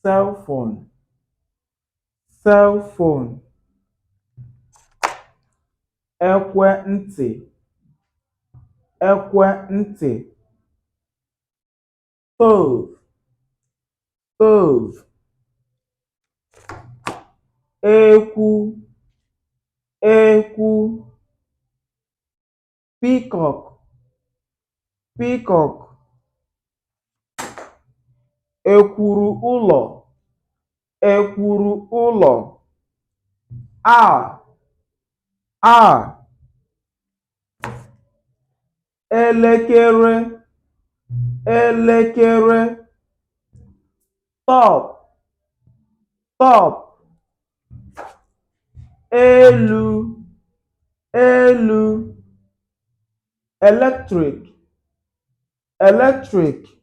cell phone, cell phone. Ekwentị, ekwentị. Stove, stove. Ekwu, ekwu. Peacock, peacock. Ekwuru ụlọ, ekwuru ụlọ. A. Elekere, elekere. Top, top. Elu, elu. Electric, electric.